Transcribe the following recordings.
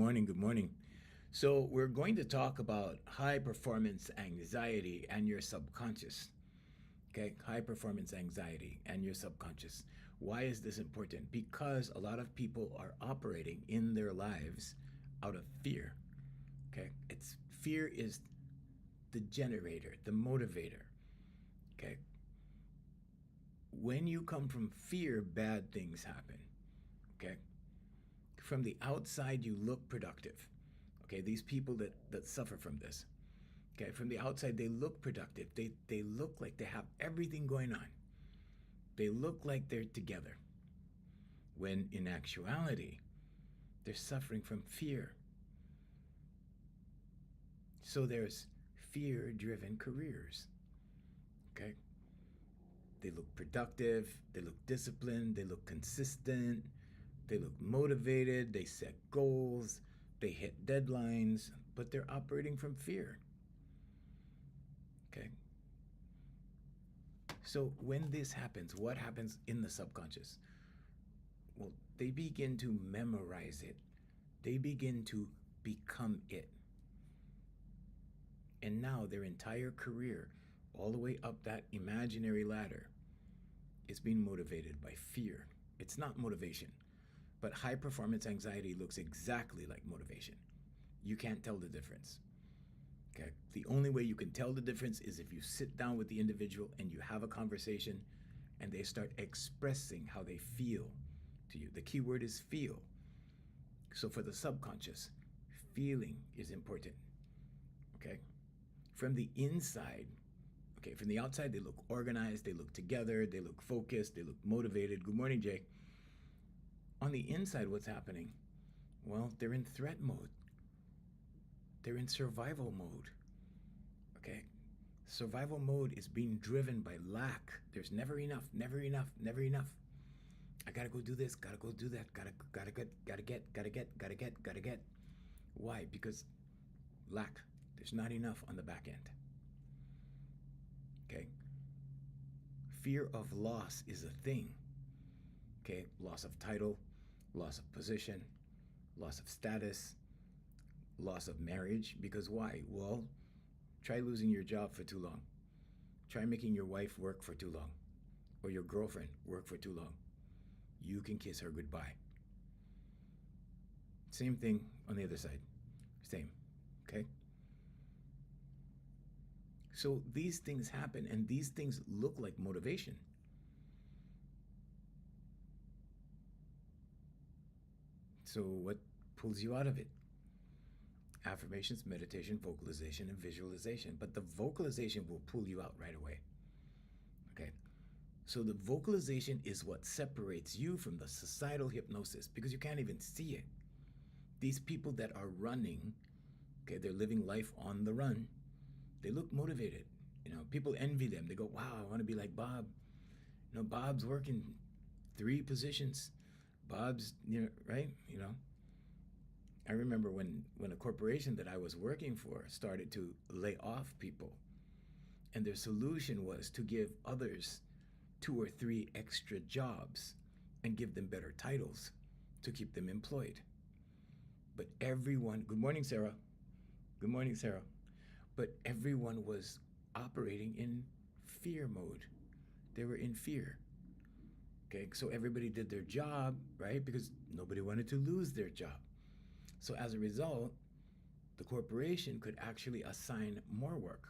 morning. Good morning. So, we're going to talk about high performance anxiety and your subconscious. Okay, high performance anxiety and your subconscious. Why is this important? Because a lot of people are operating in their lives out of fear. Okay, it's fear is the generator, the motivator. Okay, when you come from fear, bad things happen. Okay, from the outside, you look productive. Okay, these people that suffer from this. Okay, from the outside, they look productive. They look like they have everything going on. They look like they're together. When in actuality, they're suffering from fear. So there's fear driven careers. Okay, they look productive, they look disciplined, they look consistent, they look motivated, they set goals, they hit deadlines, but they're operating from fear. Okay. So when this happens, what happens in the subconscious? Well, they begin to memorize it. They begin to become it. And now their entire career, all the way up that imaginary ladder, is being motivated by fear. It's not motivation. But high performance anxiety looks exactly like motivation. You can't tell the difference. Okay? The only way you can tell the difference is if you sit down with the individual and you have a conversation and they start expressing how they feel to you. The key word is feel. So for the subconscious, feeling is important. Okay? From the inside, okay, from the outside, they look organized, they look together, they look focused, they look motivated. Good morning, Jay. On the inside, what's happening? Well, they're in threat mode. They're in survival mode. Okay? Survival mode is being driven by lack. There's never enough, never enough, never enough. I gotta go do this, gotta go do that, gotta get. Why? Because lack. There's not enough on the back end. Okay? Fear of loss is a thing. Okay? Loss of title, loss of position, loss of status, loss of marriage. Because why? Well, try losing your job for too long. Try making your wife work for too long, or your girlfriend work for too long. You can kiss her goodbye. Same thing on the other side. Same. Okay? So these things happen, and these things look like motivation. So what pulls you out of it? Affirmations, meditation, vocalization, and visualization. But the vocalization will pull you out right away. Okay? So the vocalization is what separates you from the societal hypnosis because you can't even see it. These people that are running, okay, they're living life on the run. They look motivated. People envy them. They go, wow, I want to be like Bob. Bob's working 3 positions. Bob's, right? I remember when a corporation that I was working for started to lay off people, and their solution was to give others 2 or 3 extra jobs and give them better titles to keep them employed. But everyone, good morning, Sarah. Good morning, Sarah. But everyone was operating in fear mode. They were in fear. Okay, so everybody did their job, right? Because nobody wanted to lose their job. So as a result, the corporation could actually assign more work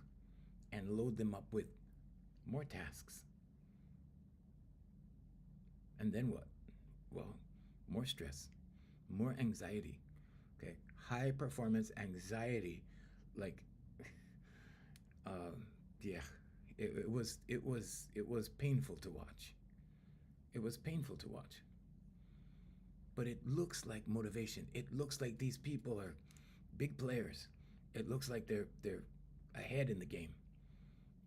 and load them up with more tasks. And then what? Well, more stress, more anxiety. Okay, high performance anxiety, like, yeah, it was painful to watch. It was painful to watch. But it looks like motivation. It looks like these people are big players. It looks like they're ahead in the game.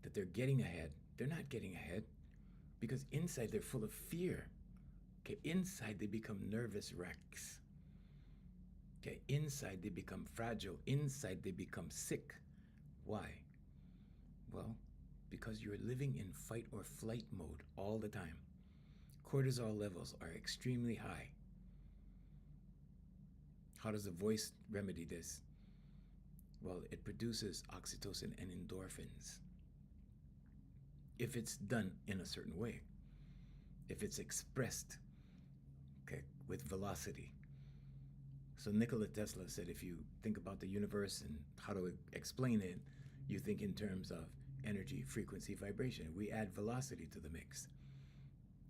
That they're getting ahead. They're not getting ahead because inside they're full of fear. Okay, inside they become nervous wrecks. Okay, inside they become fragile. Inside they become sick. Why? Well, because you're living in fight or flight mode all the time. Cortisol levels are extremely high. How does the voice remedy this? Well, it produces oxytocin and endorphins if it's done in a certain way, if it's expressed, okay, with velocity. So Nikola Tesla said if you think about the universe and how to explain it, you think in terms of energy, frequency, vibration. We add velocity to the mix.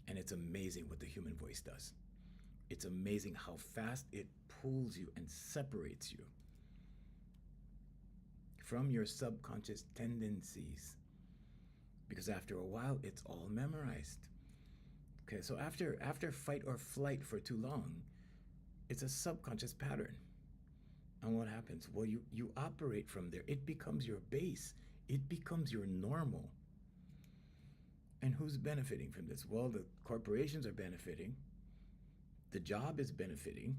And it's amazing what the human voice does. It's amazing how fast it pulls you and separates you from your subconscious tendencies. Because after a while, it's all memorized. Okay, so after fight or flight for too long, it's a subconscious pattern. And what happens? Well, you operate from there. It becomes your base. It becomes your normal. And who's benefiting from this? Well, the corporations are benefiting. The job is benefiting.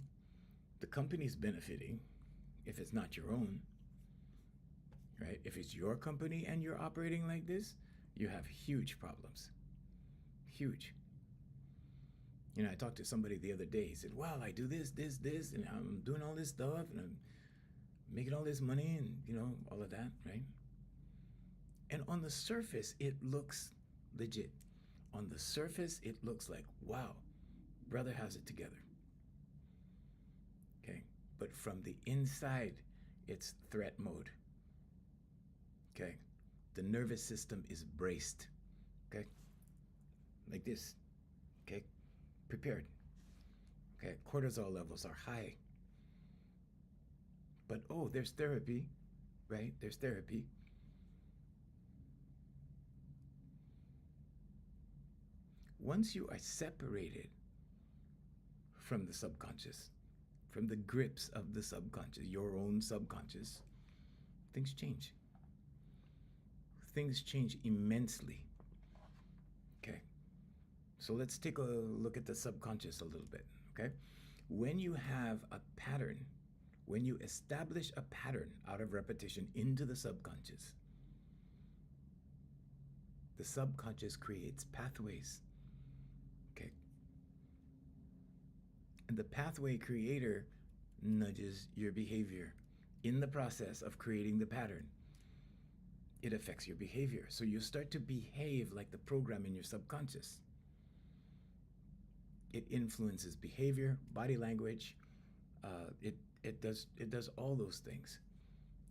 The company's benefiting if it's not your own. Right? If it's your company and you're operating like this, you have huge problems. Huge. You know, I talked to somebody the other day. He said, well, I do this, and I'm doing all this stuff, and I'm making all this money, and, you know, all of that, right? And on the surface, it looks legit. On the surface, it looks like, wow, brother has it together. Okay? But from the inside, it's threat mode. Okay? The nervous system is braced. Okay? Like this. Okay? Prepared. Okay? Cortisol levels are high. But oh, there's therapy, right? There's therapy. Once you are separated from the subconscious, from the grips of the subconscious, your own subconscious, things change. Things change immensely. Okay. So let's take a look at the subconscious a little bit. Okay. When you have a pattern, when you establish a pattern out of repetition into the subconscious creates pathways. Okay. And the pathway creator nudges your behavior in the process of creating the pattern. It affects your behavior. So you start to behave like the program in your subconscious. It influences behavior, body language. It does all those things.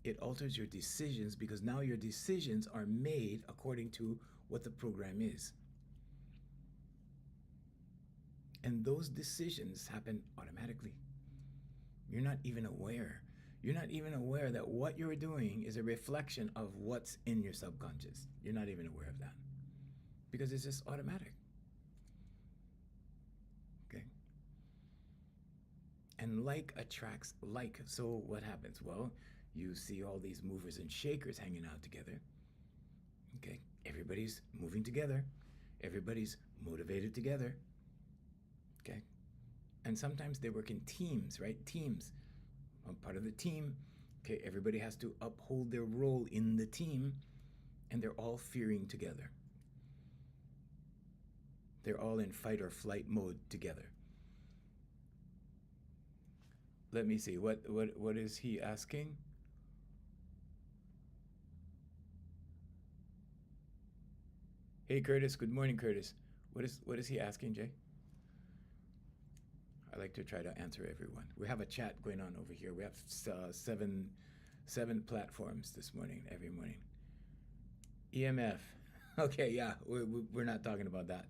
It alters your decisions because now your decisions are made according to what the program is. And those decisions happen automatically. You're not even aware. You're not even aware that what you're doing is a reflection of what's in your subconscious. You're not even aware of that because it's just automatic. Okay? And like attracts like. So what happens? Well, you see all these movers and shakers hanging out together. Okay? Everybody's moving together. Everybody's motivated together. Okay? And sometimes they work in teams, right? Teams. I'm part of the team. Okay, everybody has to uphold their role in the team, and they're all fearing together. They're all in fight or flight mode together. Let me see. What is he asking? Hey Curtis, good morning, Curtis. What is he asking, Jay? I like to try to answer everyone. We have a chat going on over here. We have seven platforms this morning, every morning. EMF. Okay, yeah, we're not talking about that.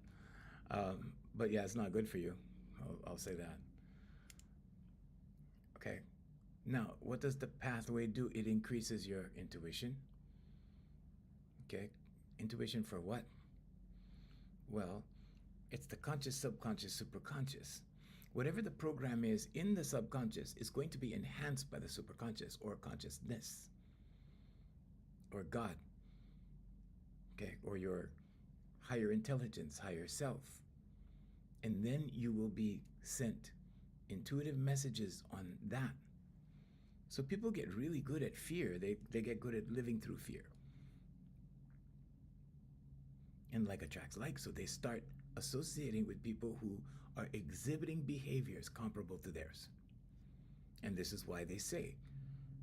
But yeah, it's not good for you. I'll say that. Okay. Now, what does the pathway do? It increases your intuition. Okay. Intuition for what? Well, it's the conscious, subconscious, superconscious. Whatever the program is in the subconscious is going to be enhanced by the superconscious or consciousness or God, okay, or your higher intelligence, higher self. And then you will be sent intuitive messages on that. So people get really good at fear. They get good at living through fear. And like attracts like, so they start associating with people who are exhibiting behaviors comparable to theirs. And this is why they say,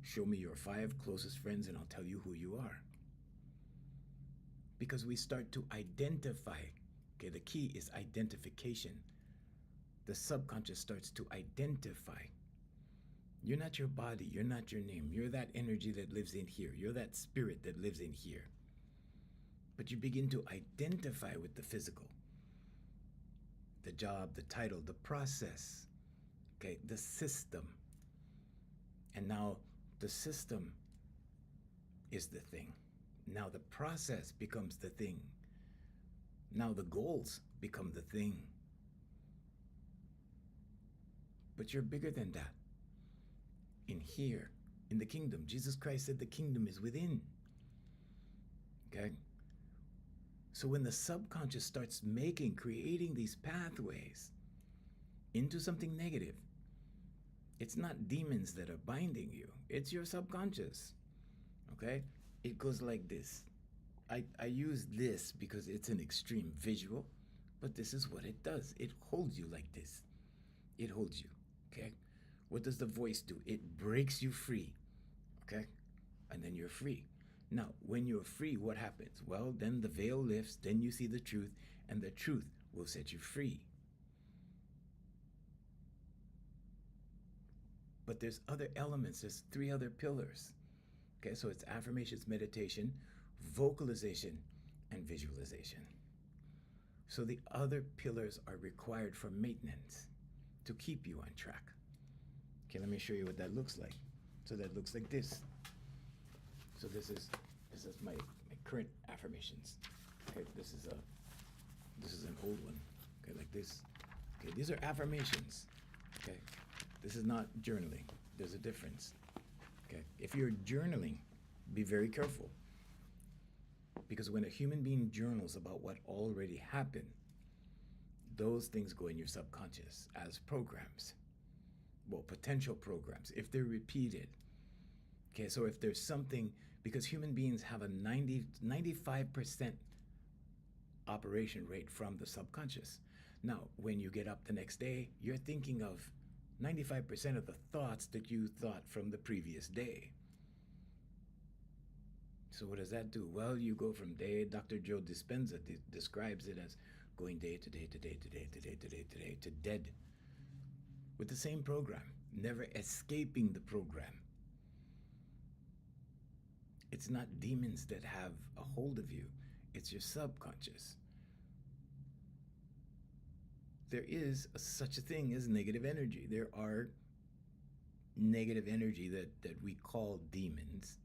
show me your 5 closest friends and I'll tell you who you are. Because we start to identify. Okay, the key is identification. The subconscious starts to identify. You're not your body, you're not your name. You're that energy that lives in here. You're that spirit that lives in here. But you begin to identify with the physical. The job, the title, the process, okay, the system. And now the system is the thing. Now the process becomes the thing. Now the goals become the thing. But you're bigger than that. In here, in the kingdom, Jesus Christ said the kingdom is within. Okay? So when the subconscious starts creating these pathways into something negative, it's not demons that are binding you. It's your subconscious. Okay? It goes like this. I use this because it's an extreme visual, but this is what it does. It holds you like this. It holds you. Okay? What does the voice do? It breaks you free. Okay? And then you're free. Now, when you're free, what happens? Well, then the veil lifts, then you see the truth, and the truth will set you free. But there's other elements. There's 3 other pillars. Okay, so it's affirmations, meditation, vocalization, and visualization. So the other pillars are required for maintenance to keep you on track. Okay, let me show you what that looks like. So that looks like this. So this is my current affirmations. Okay, this is an old one. Okay, like this. Okay, these are affirmations. Okay, this is not journaling. There's a difference. Okay, if you're journaling, be very careful. Because when a human being journals about what already happened, those things go in your subconscious as programs. Well, potential programs, if they're repeated. Okay, so if there's something, because human beings have a 95% operation rate from the subconscious. Now, when you get up the next day, you're thinking of 95% of the thoughts that you thought from the previous day. So what does that do? Well, you go from day, Dr. Joe Dispenza describes it as going day to day to day to day to day to day to day to dead. With the same program, never escaping the program. It's not demons that have a hold of you. It's your subconscious. There is such a thing as negative energy. There are negative energy that we call demons.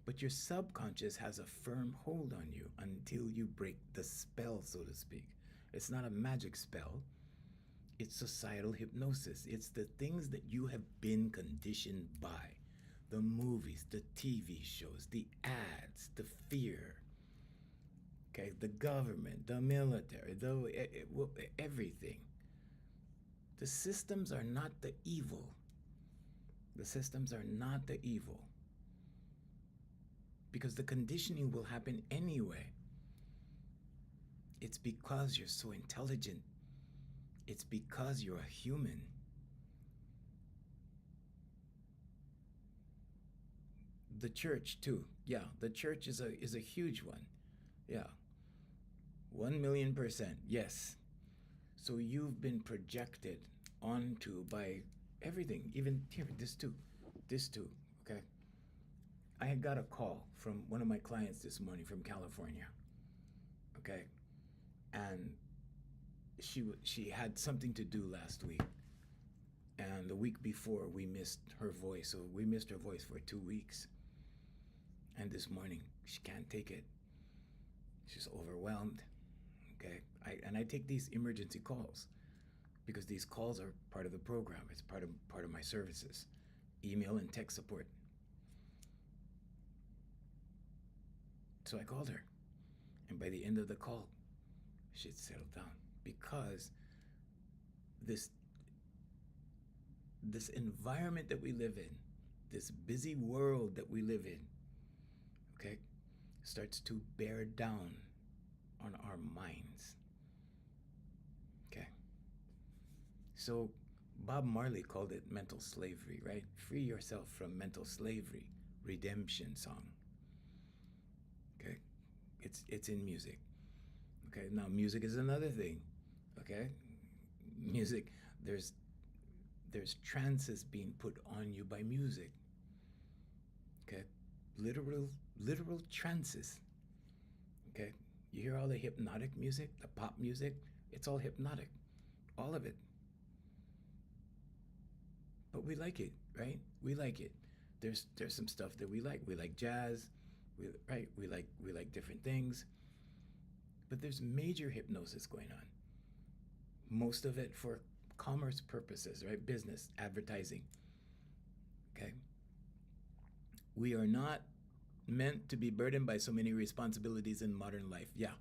But your subconscious has a firm hold on you until you break the spell, so to speak. It's not a magic spell. It's societal hypnosis. It's the things that you have been conditioned by. The movies, the TV shows, the ads, the fear. Okay, the government, the military, everything. The systems are not the evil. The systems are not the evil. Because the conditioning will happen anyway. It's because you're so intelligent. It's because you're a human. The church too. Yeah, the church is a huge one. Yeah. 1,000,000%. Yes. So you've been projected onto by everything. Even here, this too. This too. Okay. I had got a call from one of my clients this morning from California. Okay. And she had something to do last week. And the week before we missed her voice. So we missed her voice for 2 weeks. And this morning she can't take it. She's overwhelmed. Okay. I take these emergency calls because these calls are part of the program. It's part of my services. Email and text support. So I called her. And by the end of the call, she'd settled down because this environment that we live in, this busy world that we live in, okay, starts to bear down on our minds. Okay. So Bob Marley called it mental slavery, right? Free yourself from mental slavery. Redemption song. Okay? It's in music. Okay? Now music is another thing. Okay? Music, there's trances being put on you by music. Okay? Literal trances. Okay? You hear all the hypnotic music, the pop music, it's all hypnotic. All of it. But we like it, right? We like it. There's some stuff that we like. We like jazz, right? We like different things. But there's major hypnosis going on. Most of it for commerce purposes, right? Business, advertising. Okay? We are not meant to be burdened by so many responsibilities in modern life. Yeah.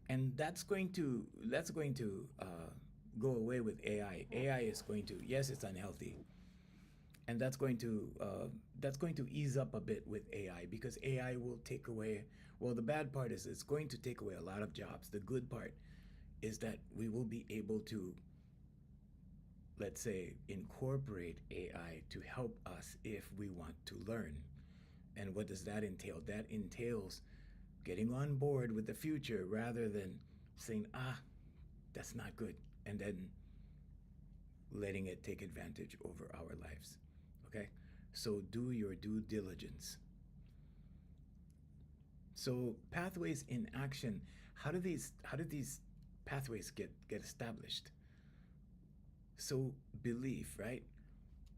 And that's going to go away with AI. AI is going to, yes, it's unhealthy, and that's going to ease up a bit with AI, because AI will take away. Well, the bad part is it's going to take away a lot of jobs. The good part is that we will be able to, let's say, incorporate AI to help us if we want to learn. And what does that entail? That entails getting on board with the future rather than saying, that's not good, and then letting it take advantage over our lives. Okay? So do your due diligence. So pathways in action, how do these pathways get established? So belief, right?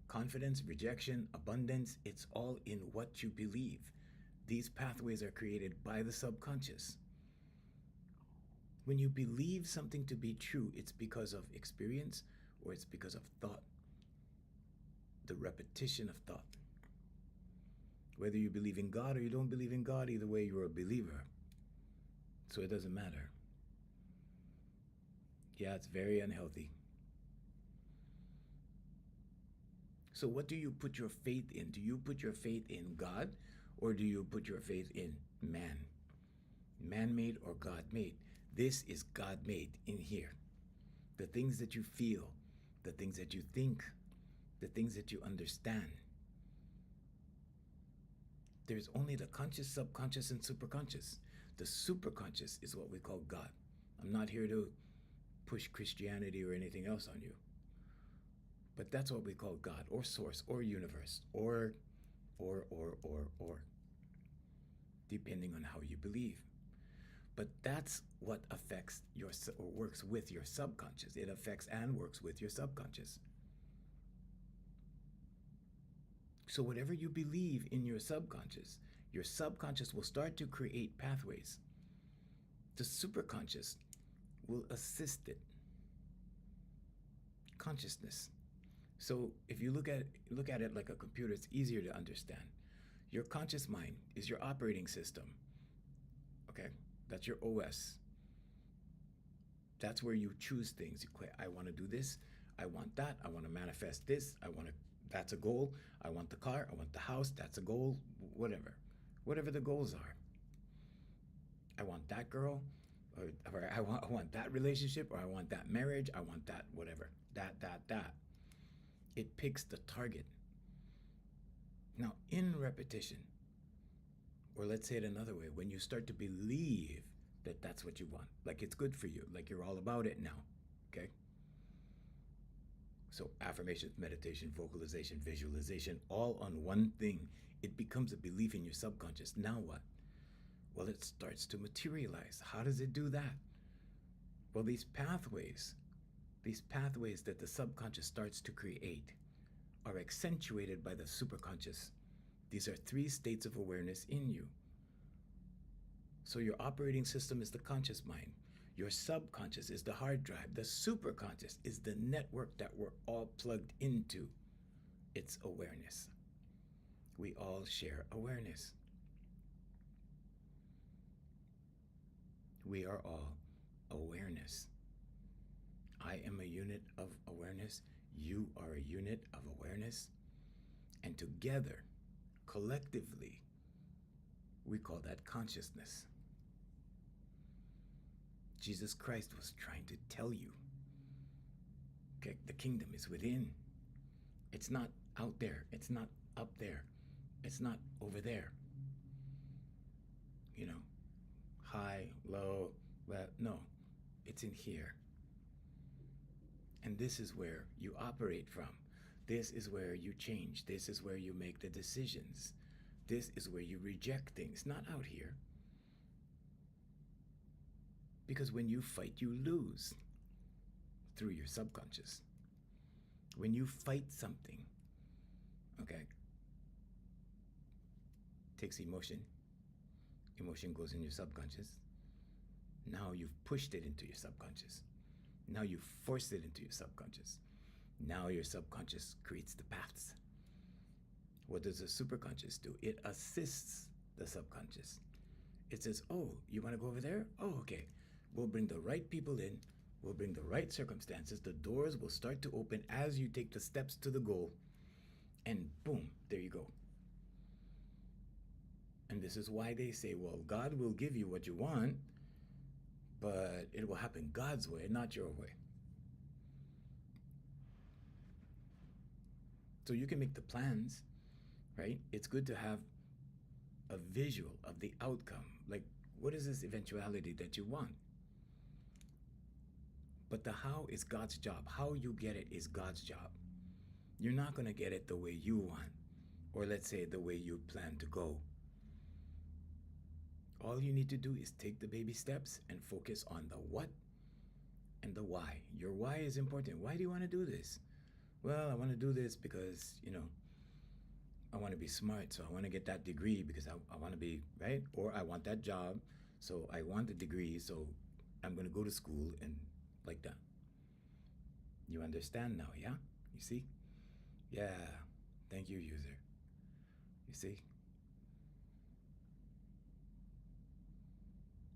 Confidence, rejection, abundance, it's all in what you believe. These pathways are created by the subconscious. When you believe something to be true, it's because of experience or it's because of thought. The repetition of thought. Whether you believe in God or you don't believe in God, either way, you're a believer. So it doesn't matter. Yeah, it's very unhealthy. So what do you put your faith in? Do you put your faith in God, or do you put your faith in man? Man-made or God-made? This is God-made in here. The things that you feel, the things that you think, the things that you understand. There's only the conscious, subconscious, and superconscious. The superconscious is what we call God. I'm not here to push Christianity or anything else on you. But that's what we call God, or source, or universe, or, depending on how you believe. But that's what affects your, or works with your subconscious. It affects and works with your subconscious. So whatever you believe in your subconscious will start to create pathways. The superconscious will assist it. Consciousness. So if you look at it like a computer, it's easier to understand. Your conscious mind is your operating system. Okay? That's your OS. That's where you choose things. I want to do this. I want that. I want to manifest this. That's a goal. I want the car. I want the house. That's a goal. Whatever. Whatever the goals are. I want that girl. Or I want that relationship. Or I want that marriage. I want that whatever. That. It picks the target. Now, in repetition, or let's say it another way, when you start to believe that that's what you want, like it's good for you, like you're all about it now, okay? So affirmations, meditation, vocalization, visualization, all on one thing. It becomes a belief in your subconscious. Now what? Well, it starts to materialize. How does it do that? Well, these pathways that the subconscious starts to create are accentuated by the superconscious. These are 3 states of awareness in you. So your operating system is the conscious mind. Your subconscious is the hard drive. The superconscious is the network that we're all plugged into. It's awareness. We all share awareness. We are all awareness. I am a unit of awareness. You are a unit of awareness. And together, collectively, we call that consciousness. Jesus Christ was trying to tell you Okay, the kingdom is within. It's not out there. It's not up there. It's not over there. You know, high, low, well, no, it's in here. And this is where you operate from. This is where you change. This is where you make the decisions. This is where you reject things, not out here. Because when you fight, you lose through your subconscious. When you fight something, okay, takes emotion. Emotion goes in your subconscious. Now you've pushed it into your subconscious. Now you forced it into your subconscious. Now your subconscious creates the paths. What does the superconscious do? It assists the subconscious. It says, oh, you want to go over there? Oh, okay. We'll bring the right people in. We'll bring the right circumstances. The doors will start to open as you take the steps to the goal. And boom, there you go. And this is why they say, well, God will give you what you want, but it will happen God's way, not your way. So you can make the plans, right? It's good to have a visual of the outcome. Like, what is this eventuality that you want? But the how is God's job. How you get it is God's job. You're not going to get it the way you want, or let's say the way you plan to go. All you need to do is take the baby steps and focus on the what and the why. Your why is important. Why do you want to do this? Well, I want to do this because, I want to be smart. So I want to get that degree because I want to be, right? Or I want that job. So I want the degree. So I'm going to go to school and like that. You understand now, yeah? You see? Yeah. Thank you, user. You see?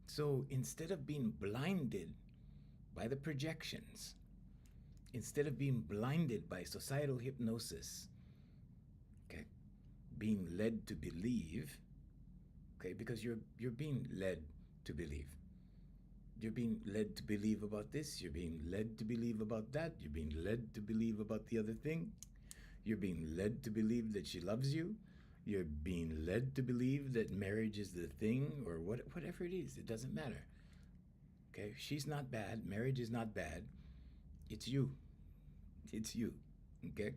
So instead of being blinded by the projections, instead of being blinded by societal hypnosis, okay, being led to believe, okay, because you're being led to believe. You're being led to believe about this, you're being led to believe about that, you're being led to believe about the other thing, you're being led to believe that she loves you, you're being led to believe that marriage is the thing, or whatever it is, it doesn't matter. Okay, she's not bad, marriage is not bad, it's you. It's you, okay?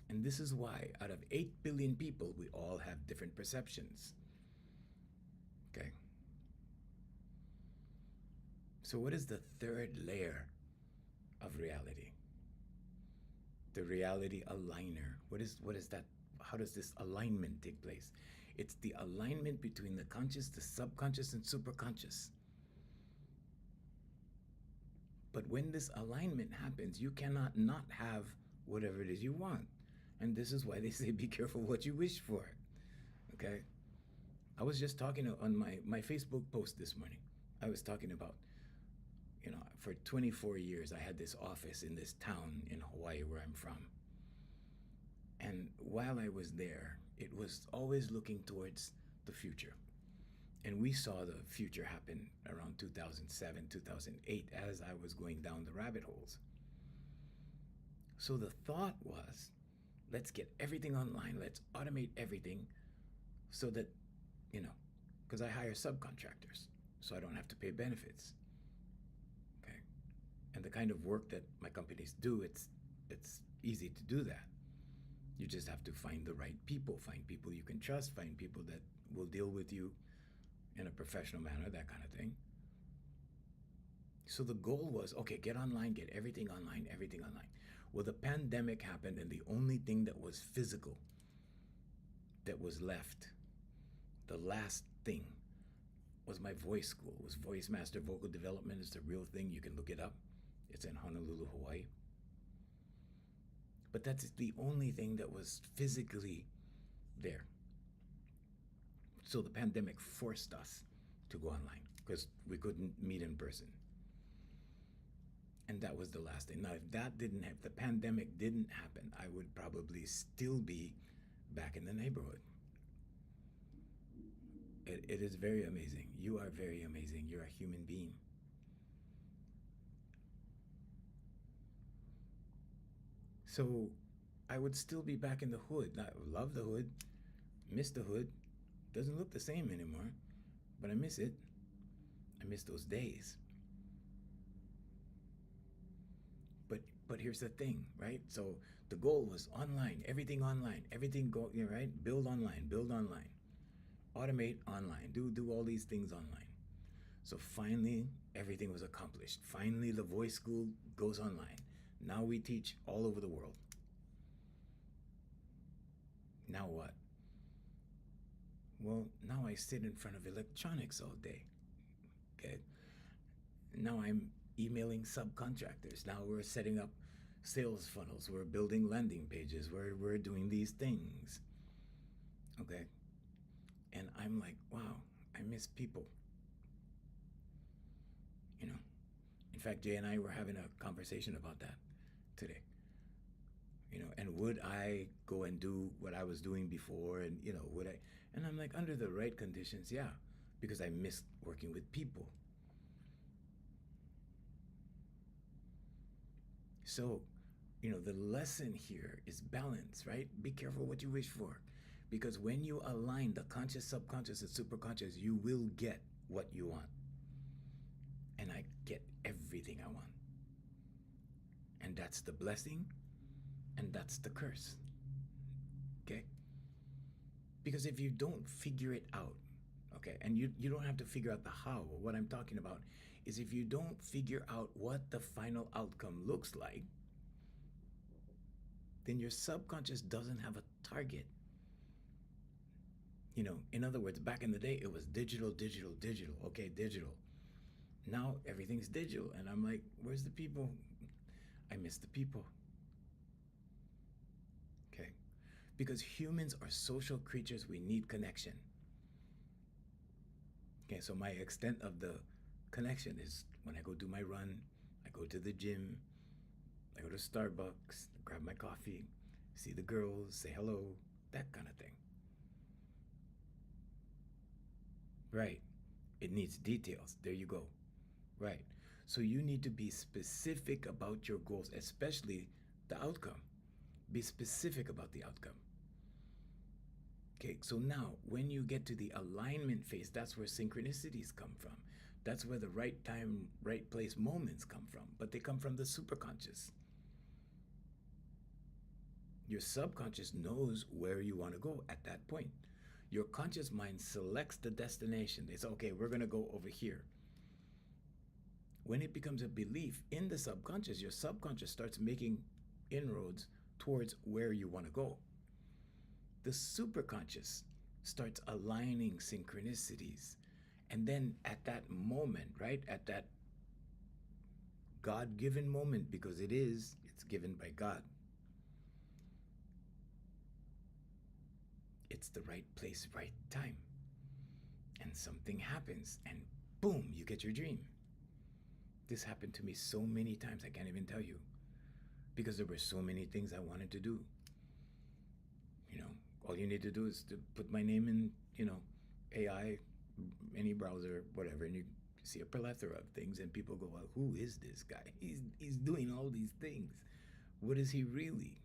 And this is why out of 8 billion people, we all have different perceptions, okay? So what is the third layer of reality? The reality aligner. What is that? How does this alignment take place? It's the alignment between the conscious, the subconscious, and superconscious. But when this alignment happens, you cannot not have whatever it is you want. And this is why they say be careful what you wish for. Okay? I was just talking on my Facebook post this morning. I was talking about, for 24 years, I had this office in this town in Hawaii where I'm from. And while I was there, it was always looking towards the future. And we saw the future happen around 2007, 2008 as I was going down the rabbit holes. So the thought was, let's get everything online, let's automate everything so that, because I hire subcontractors, so I don't have to pay benefits. Okay. And the kind of work that my companies do, it's easy to do that. You just have to find the right people, find people you can trust, find people that will deal with you in a professional manner, that kind of thing. So the goal was, okay, get online, get everything online, everything online. Well, the pandemic happened, and the only thing that was physical that was left, the last thing, was my voice school. It was Voicemaster Vocal Development. It's the real thing. You can look it up. It's in Honolulu, Hawaii. But that's the only thing that was physically there. So the pandemic forced us to go online because we couldn't meet in person. And that was the last thing. Now, if the pandemic didn't happen, I would probably still be back in the neighborhood. It is very amazing. You are very amazing. You're a human being. So I would still be back in the hood. I love the hood, miss the hood. Doesn't look the same anymore, but I miss it. I miss those days. But here's the thing, right? So the goal was online, everything go, you know, right? Build online, automate online, do all these things online. So finally, everything was accomplished. Finally, the voice school goes online. Now we teach all over the world. Now what? Well, now I sit in front of electronics all day. Okay. Now I'm emailing subcontractors. Now we're setting up sales funnels. We're building landing pages. We're doing these things. Okay. And I'm like, wow, I miss people. You know. In fact, Jay and I were having a conversation about that today. You know, and would I go and do what I was doing before? And, you know, would I? And I'm like, under the right conditions, yeah, because I missed working with people. So, you know, the lesson here is balance, right? Be careful what you wish for. Because when you align the conscious, subconscious, and superconscious, you will get what you want. And I get everything I want. And that's the blessing, and that's the curse. Okay? Because if you don't figure it out, okay, and you don't have to figure out the how. What I'm talking about is if you don't figure out what the final outcome looks like, then your subconscious doesn't have a target. You know, in other words, back in the day, it was digital, digital, digital. Okay, digital. Now everything's digital. And I'm like, where's the people? I miss the people. Okay. Because humans are social creatures, we need connection. Okay, so my extent of the connection is when I go do my run, I go to the gym, I go to Starbucks, grab my coffee, see the girls, say hello, that kind of thing. Right. It needs details. There you go. Right. So you need to be specific about your goals, especially the outcome. Be specific about the outcome. Okay, so now when you get to the alignment phase, that's where synchronicities come from. That's where the right time, right place moments come from, but they come from the superconscious. Your subconscious knows where you want to go at that point. Your conscious mind selects the destination. They say, okay, we're going to go over here. When it becomes a belief in the subconscious, your subconscious starts making inroads towards where you want to go. The superconscious starts aligning synchronicities. And then at that moment, right, at that God given moment, because it's given by God, it's the right place, right time. And something happens, and boom, you get your dream. This happened to me so many times, I can't even tell you. Because there were so many things I wanted to do. You know, all you need to do is to put my name in, you know, AI, any browser, whatever, and you see a plethora of things, and people go, well, who is this guy? He's doing all these things. What is he really?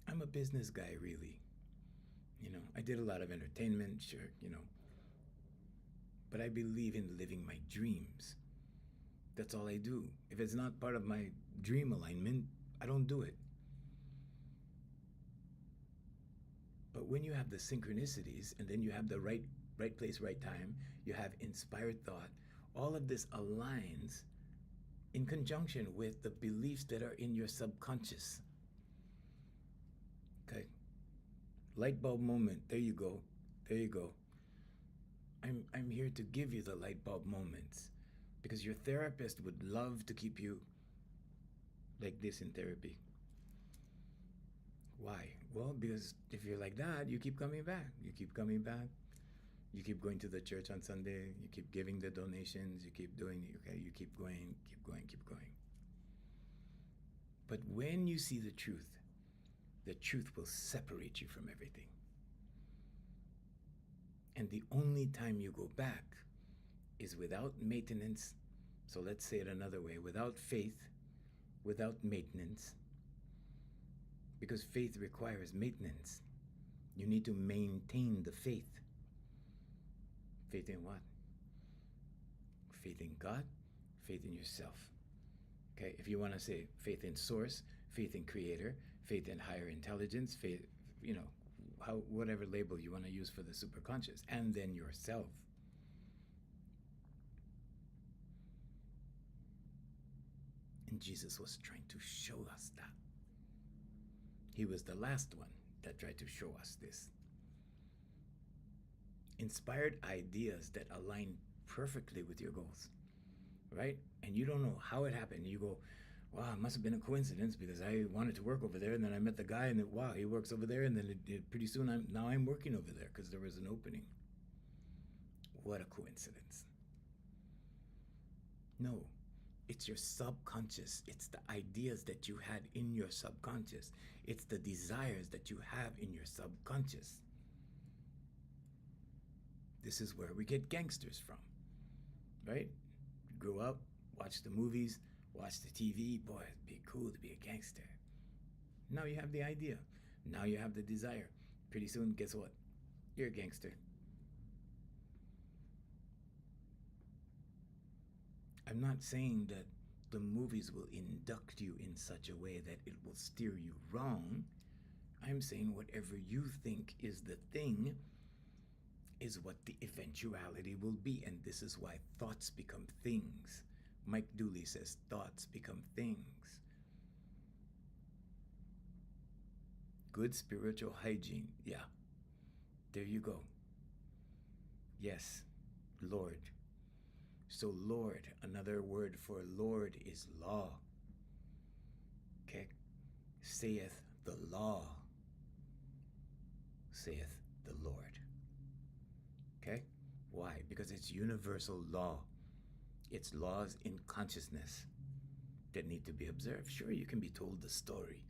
I'm a business guy, really. You know, I did a lot of entertainment, sure, you know, but I believe in living my dreams. That's all I do. If it's not part of my dream alignment, I don't do it. But when you have the synchronicities and then you have the right place, right time, you have inspired thought, all of this aligns in conjunction with the beliefs that are in your subconscious. Okay. Light bulb moment. There you go. There you go. I'm here to give you the light bulb moments because your therapist would love to keep you like this in therapy. Why? Well, because if you're like that, you keep coming back. You keep coming back. You keep going to the church on Sunday. You keep giving the donations. You keep doing it. Okay, you keep going, keep going, keep going. But when you see the truth will separate you from everything. And the only time you go back is without maintenance. So let's say it another way, without faith, without maintenance, because faith requires maintenance. You need to maintain the faith. Faith in what? Faith in God, faith in yourself. Okay, if you want to say faith in source, faith in creator, faith in higher intelligence, faith, whatever label you want to use for the superconscious, and then yourself. And Jesus was trying to show us that. He was the last one that tried to show us this. Inspired ideas that align perfectly with your goals, right? And you don't know how it happened. You go, wow, it must have been a coincidence because I wanted to work over there, and then I met the guy, and wow, he works over there, and then pretty soon I'm working over there because there was an opening. What a coincidence. No, it's your subconscious. It's the ideas that you had in your subconscious. It's the desires that you have in your subconscious. This is where we get gangsters from, right? You grow up, watch the movies, watch the TV. Boy, it'd be cool to be a gangster. Now you have the idea. Now you have the desire. Pretty soon, guess what? You're a gangster. I'm not saying that the movies will induct you in such a way that it will steer you wrong. I'm saying whatever you think is the thing is what the eventuality will be. And this is why thoughts become things. Mike Dooley says thoughts become things. Good spiritual hygiene. Yeah. There you go. Yes, Lord. So Lord, another word for Lord is law. Okay? Saith the law, saith the Lord. Okay? Why? Because it's universal law. It's laws in consciousness that need to be observed. Sure, you can be told the story.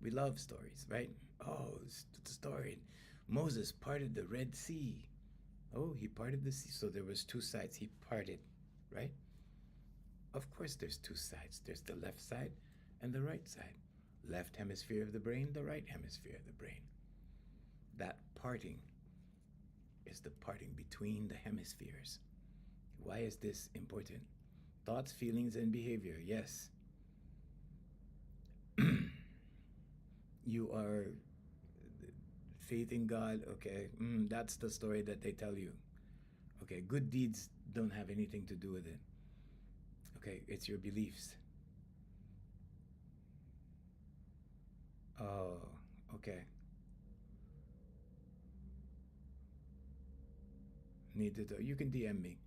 We love stories, right? Oh, it's the story. Moses parted the Red Sea. Oh, he parted the sea. So there was two sides. He parted, right? Of course there's two sides. There's the left side and the right side. Left hemisphere of the brain, the right hemisphere of the brain. That parting is the parting between the hemispheres. Why is this important? Thoughts, feelings, and behavior. Yes. You are faith in God. Okay. That's the story that they tell you. Okay. Good deeds don't have anything to do with it. Okay. It's your beliefs. Oh, okay. Need to. You can DM me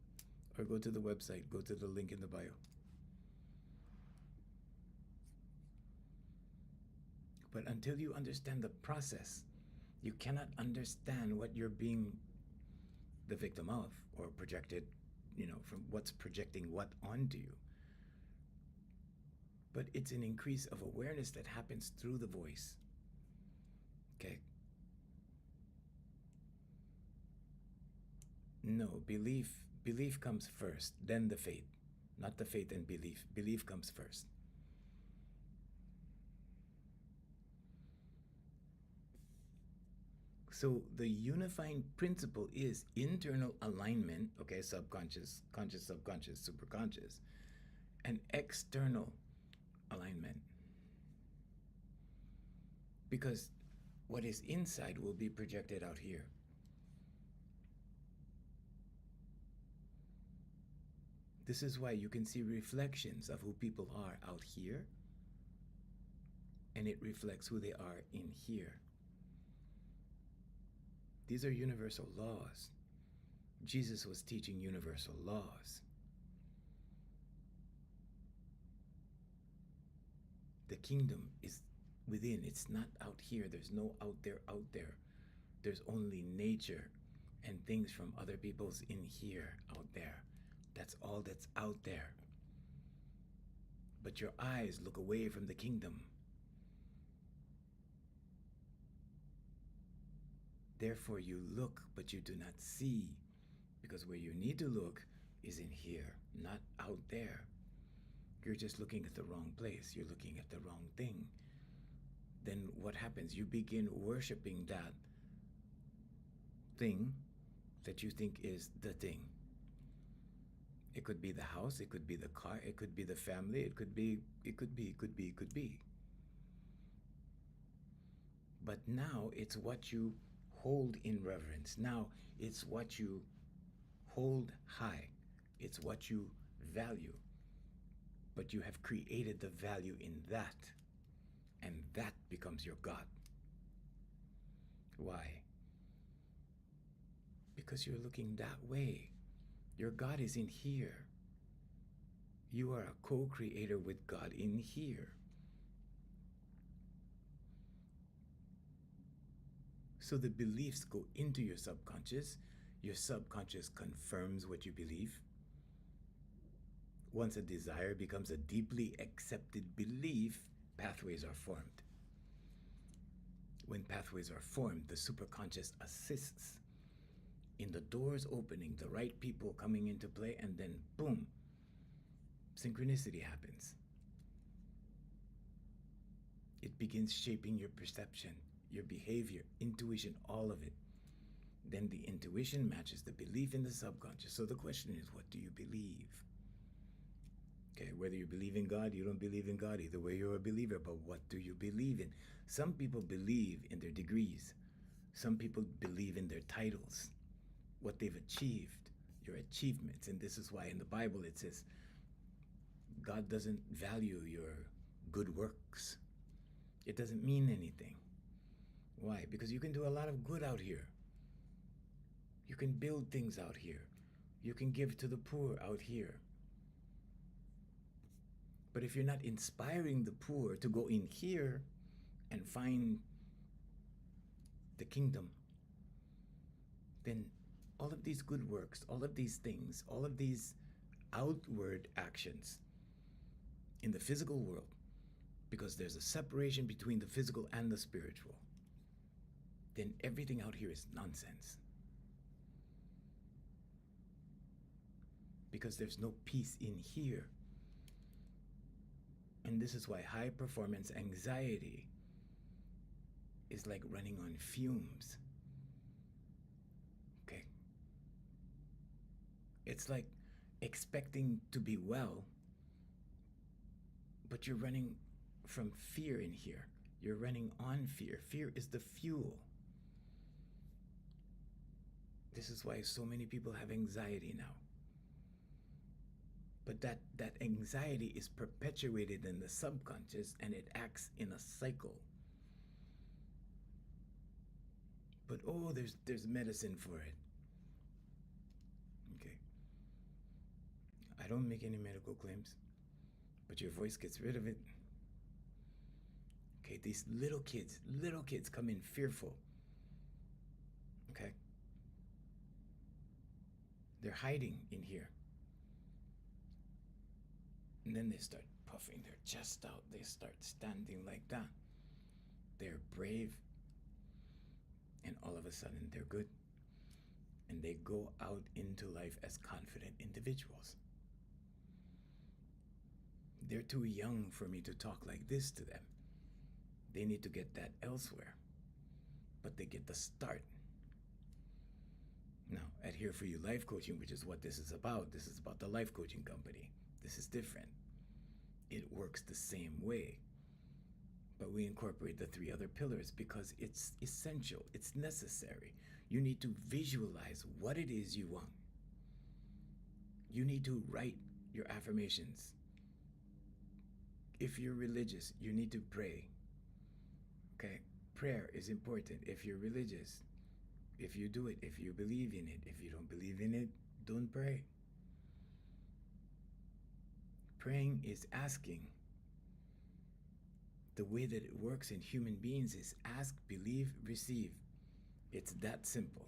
or go to the website. Go to the link in the bio. But until you understand the process, you cannot understand what you're being the victim of or projected, from what's projecting what onto you. But it's an increase of awareness that happens through the voice. Okay? No, belief comes first, then the faith. Not the faith and belief. Belief comes first. So the unifying principle is internal alignment, okay, subconscious, conscious, subconscious, superconscious, and external alignment. Because what is inside will be projected out here. This is why you can see reflections of who people are out here, and it reflects who they are in here. These are universal laws. Jesus was teaching universal laws. The kingdom is within. It's not out here. There's no out there. There's only nature and things from other people's in here, out there. That's all that's out there. But your eyes look away from the kingdom. Therefore you look, but you do not see, because where you need to look is in here, not out there. You're just looking at the wrong place. You're looking at the wrong thing. Then what happens? You begin worshiping that thing that you think is the thing. It could be the house, it could be the car, it could be the family, it could be. But now it's what you hold in reverence. Now it's what you hold high. It's what you value. But you have created the value in that, and that becomes your God. Why? Because you're looking that way. Your God is in here. You are a co-creator with God in here. So the beliefs go into your subconscious. Your subconscious confirms what you believe. Once a desire becomes a deeply accepted belief, pathways are formed. When pathways are formed, the superconscious assists in the doors opening, the right people coming into play, and then boom, synchronicity happens. It begins shaping your perception, your behavior, intuition, all of it. Then the intuition matches the belief in the subconscious. So the question is, what do you believe? Okay, whether you believe in God, you don't believe in God, either way you're a believer, but what do you believe in? Some people believe in their degrees. Some people believe in their titles, what they've achieved, your achievements. And this is why in the Bible it says, God doesn't value your good works. It doesn't mean anything. Why? Because you can do a lot of good out here. You can build things out here. You can give to the poor out here. But if you're not inspiring the poor to go in here and find the kingdom, then all of these good works, all of these things, all of these outward actions in the physical world, because there's a separation between the physical and the spiritual, then everything out here is nonsense. Because there's no peace in here. And this is why high performance anxiety is like running on fumes. Okay? It's like expecting to be well, but you're running from fear in here. You're running on fear. Fear is the fuel. This is why so many people have anxiety now. But that anxiety is perpetuated in the subconscious, and it acts in a cycle. But there's medicine for it. Okay. I don't make any medical claims, but your voice gets rid of it. Okay, these little kids come in fearful. Okay? They're hiding in here. And then they start puffing their chest out. They start standing like that. They're brave. And all of a sudden, they're good. And they go out into life as confident individuals. They're too young for me to talk like this to them. They need to get that elsewhere. But they get the start. Now, at Here For You Life Coaching, which is what this is about the life coaching company. This is different. It works the same way. But we incorporate the 3 other pillars because it's essential. It's necessary. You need to visualize what it is you want. You need to write your affirmations. If you're religious, you need to pray. Okay? Prayer is important if you're religious. If you do it, if you believe in it. If you don't believe in it, don't pray. Praying is asking. The way that it works in human beings is ask, believe, receive. It's that simple.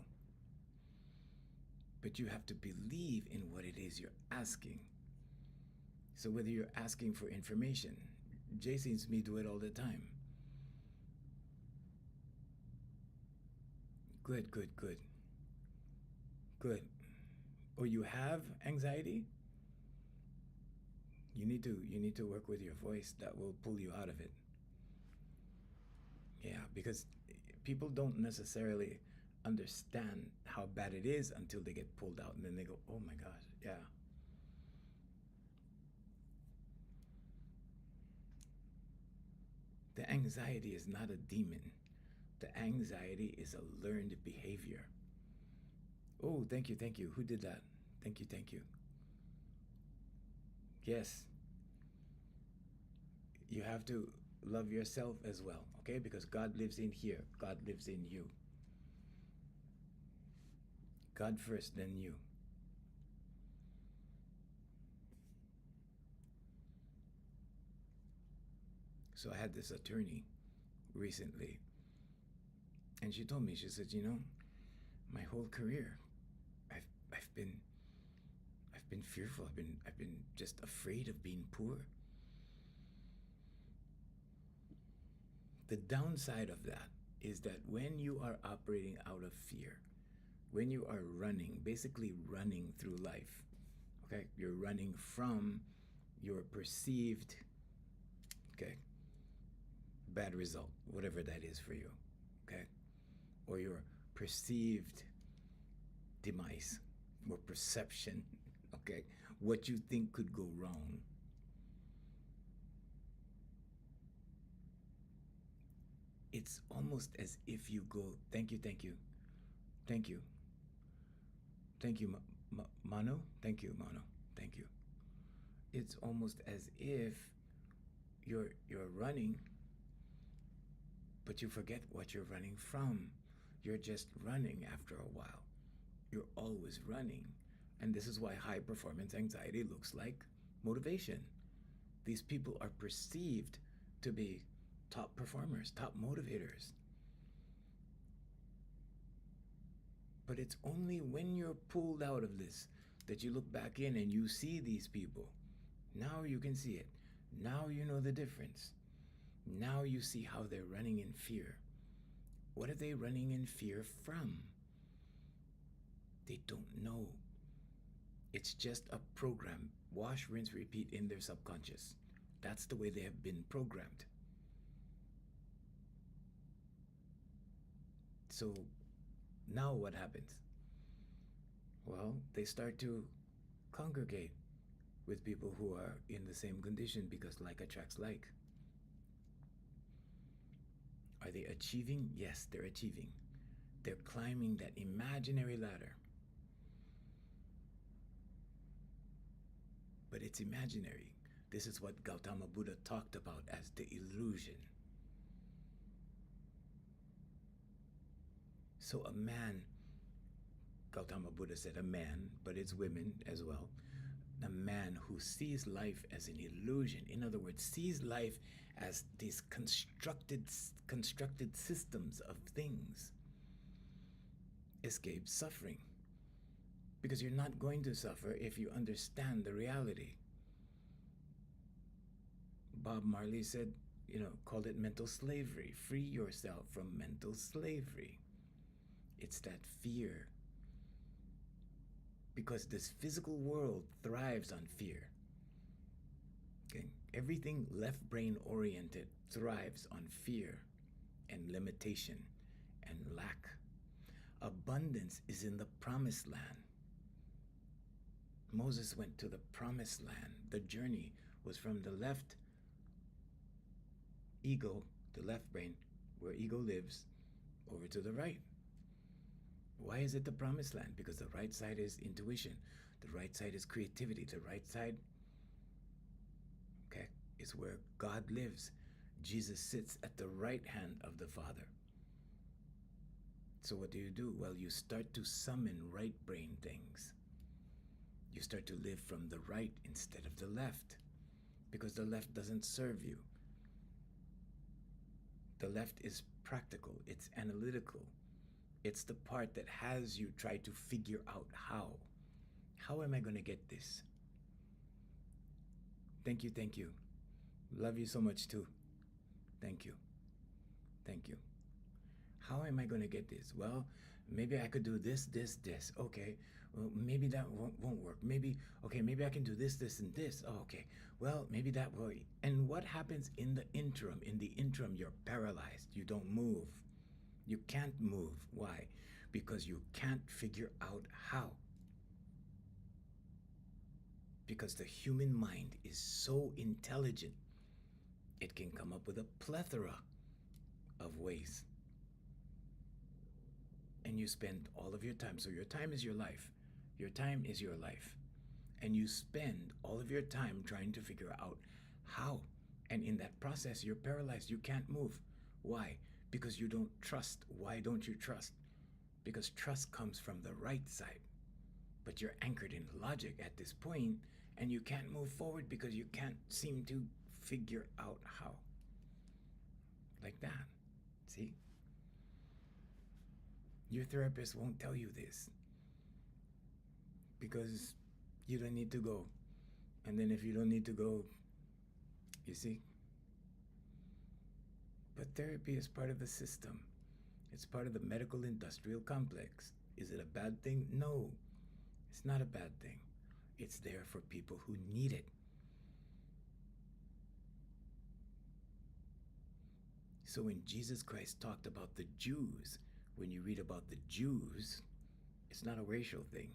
But you have to believe in what it is you're asking. So whether you're asking for information, Jay sees me do it all the time. Good. Oh, you have anxiety? You need to work with your voice. That will pull you out of it. Yeah, because people don't necessarily understand how bad it is until they get pulled out, and then they go, "Oh my gosh, yeah." The anxiety is not a demon. The anxiety is a learned behavior. Oh, thank you, thank you. Who did that? Thank you, thank you. Yes, you have to love yourself as well, okay? Because God lives in here, God lives in you. God first, then you. So I had this attorney recently, and she told me, she said, my whole career, I've I've been I've been fearful. I've been just afraid of being poor. The downside of that is that when you are operating out of fear, when you are running, basically running through life, okay, you're running from your perceived, okay, bad result, whatever that is for you, okay, or your perceived demise or perception, okay, what you think could go wrong. It's almost as if you go, thank you, thank you, thank you, thank you, Mano, thank you, Mano, thank you. It's almost as if you're running, but you forget what you're running from. You're just running after a while. You're always running. And this is why high performance anxiety looks like motivation. These people are perceived to be top performers, top motivators. But it's only when you're pulled out of this that you look back in and you see these people. Now you can see it. Now you know the difference. Now you see how they're running in fear. What are they running in fear from? They don't know. It's just a program. Wash, rinse, repeat in their subconscious. That's the way they have been programmed. So now what happens? Well, they start to congregate with people who are in the same condition because like attracts like. Are they achieving? Yes, they're achieving. They're climbing that imaginary ladder. But it's imaginary. This is what Gautama Buddha talked about as the illusion. So a man, Gautama Buddha said a man, but it's women as well. A man who sees life as an illusion, in other words, sees life as these constructed systems of things, escapes suffering. Because you're not going to suffer if you understand the reality. Bob Marley said, called it mental slavery. Free yourself from mental slavery. It's that fear. Because this physical world thrives on fear. Okay? Everything left brain oriented thrives on fear and limitation and lack. Abundance is in the promised land. Moses went to the promised land. The journey was from the left ego, the left brain, where ego lives, over to the right. Why is it the promised land? Because the right side is intuition. The right side is creativity. The right side, okay, is where God lives. Jesus sits at the right hand of the Father. So what do? Well, you start to summon right brain things. You start to live from the right instead of the left, because the left doesn't serve you. The left is practical, it's analytical. It's the part that has you try to figure out how. How am I going to get this? Thank you, thank you. Love you so much too. Thank you. Thank you. How am I going to get this? Well, maybe I could do this, this, this. Okay. Well, maybe that won't work. Maybe, okay, maybe I can do this, this, and this. Oh, okay. Well, maybe that will. And what happens in the interim? In the interim, you're paralyzed. You don't move. You can't move. Why? Because you can't figure out how. Because the human mind is so intelligent, it can come up with a plethora of ways. And you spend all of your time. So your time is your life. Your time is your life. And you spend all of your time trying to figure out how. And in that process, you're paralyzed. You can't move. Why? Because you don't trust. Why don't you trust? Because trust comes from the right side. But you're anchored in logic at this point, and you can't move forward because you can't seem to figure out how. Like that. See? Your therapist won't tell you this because you don't need to go. And then if you don't need to go, you see? But therapy is part of the system. It's part of the medical industrial complex. Is it a bad thing? No, it's not a bad thing. It's there for people who need it. So when Jesus Christ talked about the Jews, when you read about the Jews, it's not a racial thing.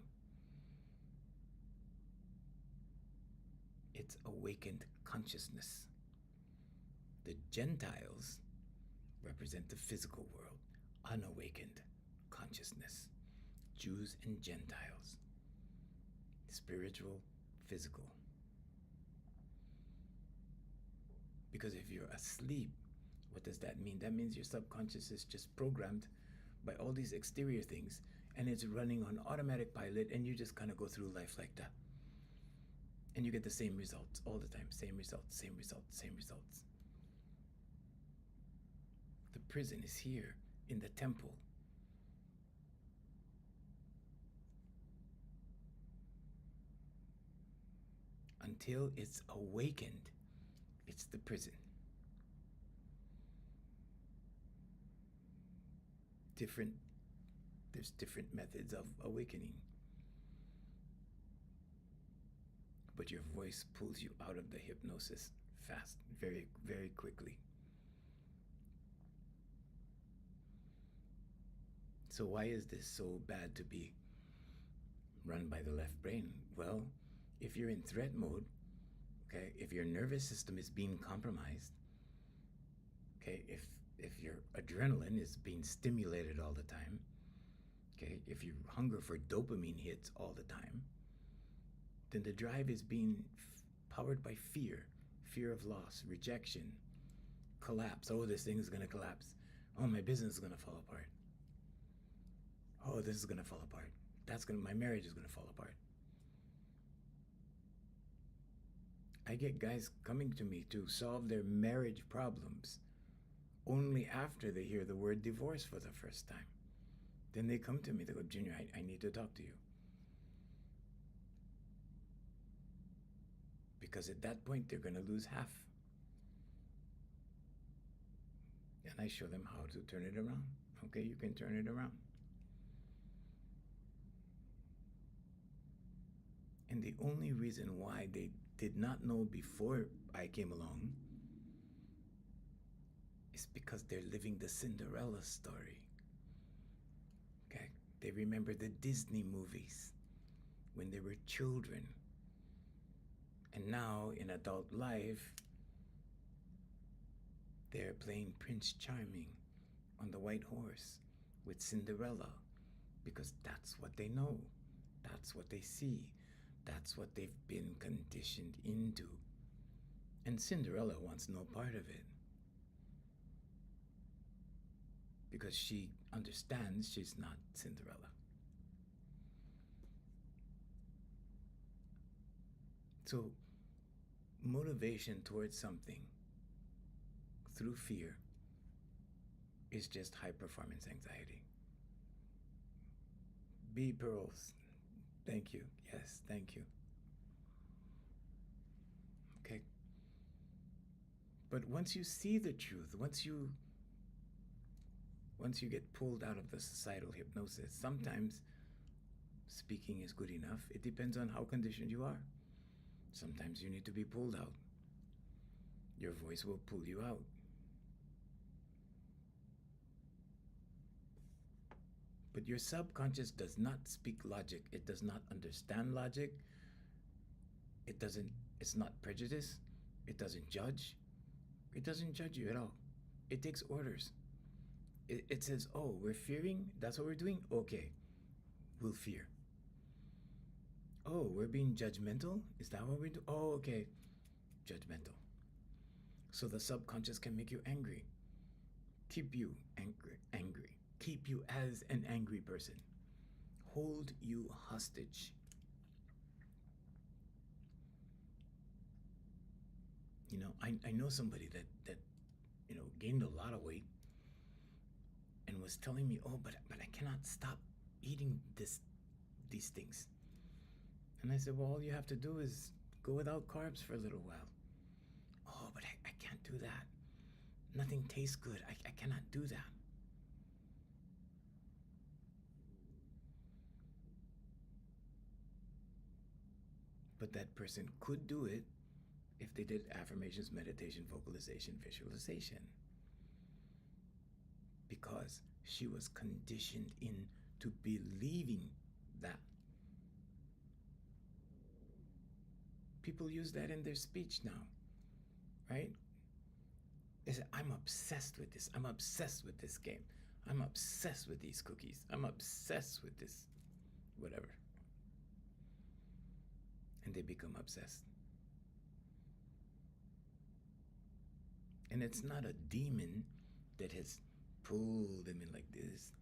It's awakened consciousness. The Gentiles represent the physical world, unawakened consciousness. Jews and Gentiles, spiritual, physical. Because if you're asleep, what does that mean? That means your subconscious is just programmed by all these exterior things, and it's running on automatic pilot, and you just kind of go through life like that. And you get the same results all the time. Same results, same results, same results. The prison is here in the temple. Until it's awakened, it's the prison. There's different methods of awakening. But your voice pulls you out of the hypnosis fast, very, very quickly. So why is this so bad to be run by the left brain? Well, if you're in threat mode, okay, if your nervous system is being compromised, okay, if your adrenaline is being stimulated all the time, okay, if you hunger for dopamine hits all the time, then the drive is being powered by fear of loss, rejection, collapse. Oh, this thing is going to collapse. Oh, my business is going to fall apart. Oh, this is going to fall apart. My marriage is going to fall apart. I get guys coming to me to solve their marriage problems only after they hear the word divorce for the first time. Then they come to me, they go, Junior, I need to talk to you. Because at that point, they're going to lose half. And I show them how to turn it around. Okay, you can turn it around. And the only reason why they did not know before I came along is because they're living the Cinderella story. Okay? They remember the Disney movies when they were children. And now, in adult life, they're playing Prince Charming on the white horse with Cinderella because that's what they know. That's what they see. That's what they've been conditioned into. And Cinderella wants no part of it. Because she understands she's not Cinderella. So, motivation towards something through fear is just high performance anxiety. B pearls. Thank you. Yes, thank you. Okay. But once you see the truth, once you Once you get pulled out of the societal hypnosis, sometimes speaking is good enough. It depends on how conditioned you are. Sometimes you need to be pulled out. Your voice will pull you out. But your subconscious does not speak logic. It does not understand logic. It's not prejudice. It doesn't judge. It doesn't judge you at all. It takes orders. It says, oh, we're fearing? That's what we're doing? Okay, we'll fear. Oh, we're being judgmental? Is that what we do? Oh, okay, judgmental. So the subconscious can make you angry. Keep you angry. Keep you as an angry person. Hold you hostage. You know, I know somebody that gained a lot of weight and was telling me, oh, but I cannot stop eating these things. And I said, well, all you have to do is go without carbs for a little while. Oh, but I can't do that. Nothing tastes good. I cannot do that. But that person could do it if they did affirmations, meditation, vocalization, visualization. Because she was conditioned into believing that. People use that in their speech now, right? They say, I'm obsessed with this. I'm obsessed with this game. I'm obsessed with these cookies. I'm obsessed with this, whatever. And they become obsessed. And it's not a demon that has pulled them in like this.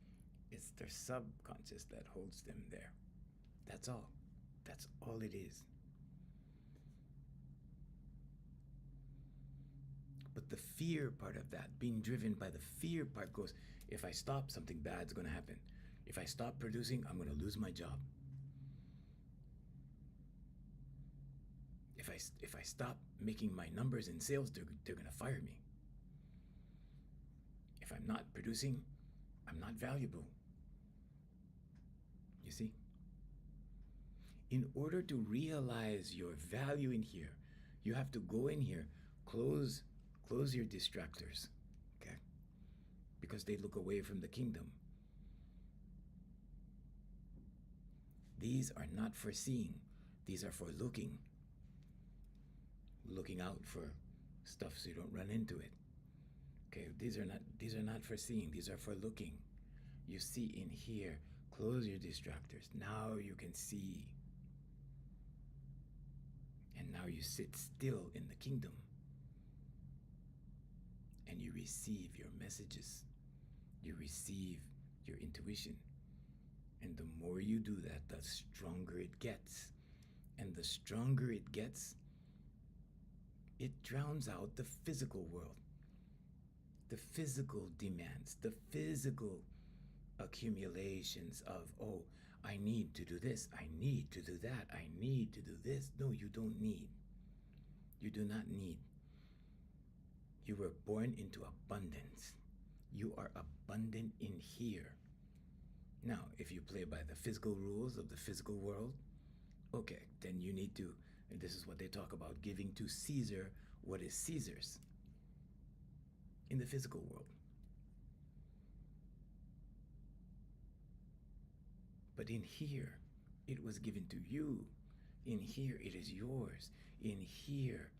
It's their subconscious that holds them there. That's all. That's all it is. But the fear part of that, being driven by the fear part, goes, if I stop, something bad's going to happen. If I stop producing, I'm going to lose my job. If I stop making my numbers in sales, they're going to fire me. If I'm not producing, I'm not valuable. You see? In order to realize your value in here, you have to go in here, close your distractors, okay? Because they look away from the kingdom. These are not for seeing. These are for looking. Looking out for stuff so you don't run into it. Okay, these are not for seeing. These are for looking. You see in here. Close your distractors. Now you can see. And now you sit still in the kingdom. And you receive your messages. You receive your intuition. And the more you do that, the stronger it gets. And the stronger it gets, it drowns out the physical world. The physical demands, the physical accumulations of, oh, I need to do this, I need to do that, I need to do this. No, you don't need. You do not need. You were born into abundance. You are abundant in here. Now, if you play by the physical rules of the physical world, okay, then you need to, and this is what they talk about, giving to Caesar what is Caesar's in the physical world. But in here, it was given to you. In here, it is yours. In here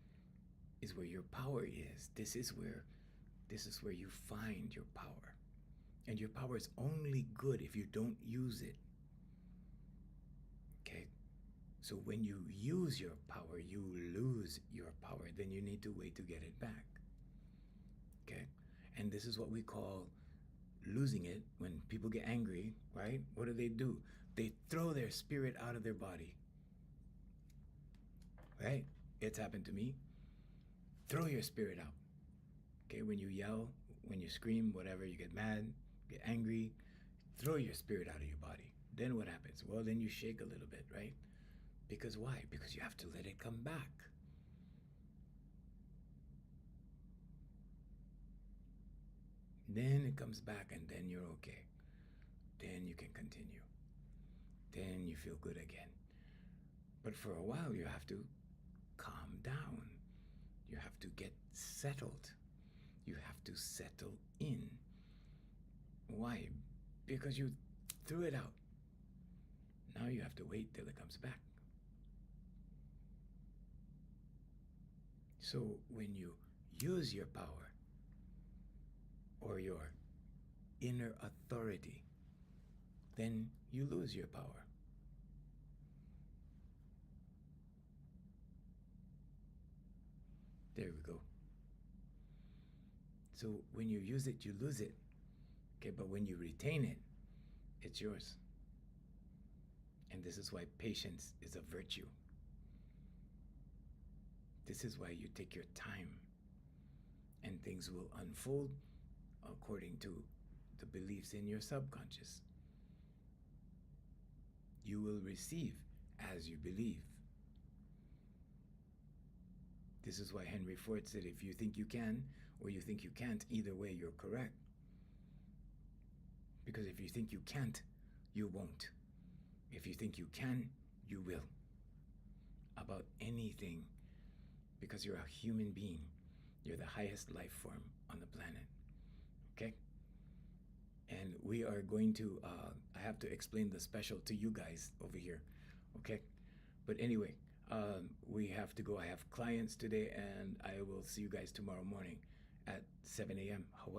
is where your power is. This is where you find your power. And your power is only good if you don't use it. Okay? So when you use your power, you lose your power. Then you need to wait to get it back. Okay? And this is what we call losing it. When people get angry, right? What do? They throw their spirit out of their body. Right? It's happened to me. Throw your spirit out. Okay? When you yell, when you scream, whatever, you get mad, get angry, throw your spirit out of your body. Then what happens? Well, then you shake a little bit, right? Because why? Because you have to let it come back. Then it comes back, and then you're okay. Then you can continue. Then you feel good again. But for a while, you have to calm down. You have to get settled. You have to settle in. Why? Because you threw it out. Now you have to wait till it comes back. So when you use your power or your inner authority, then you lose your power. There we go. So when you use it, you lose it. Okay, but when you retain it, it's yours. And this is why patience is a virtue. This is why you take your time, and things will unfold according to the beliefs in your subconscious. You will receive as you believe. This is why Henry Ford said, if you think you can or you think you can't, either way you're correct. Because if you think you can't, you won't. If you think you can, you will. About anything, because you're a human being. You're the highest life form on the planet. Okay? And we are going to, I have to explain the special to you guys over here. Okay? But anyway, we have to go. I have clients today, and I will see you guys tomorrow morning at 7 a.m. Hawaii.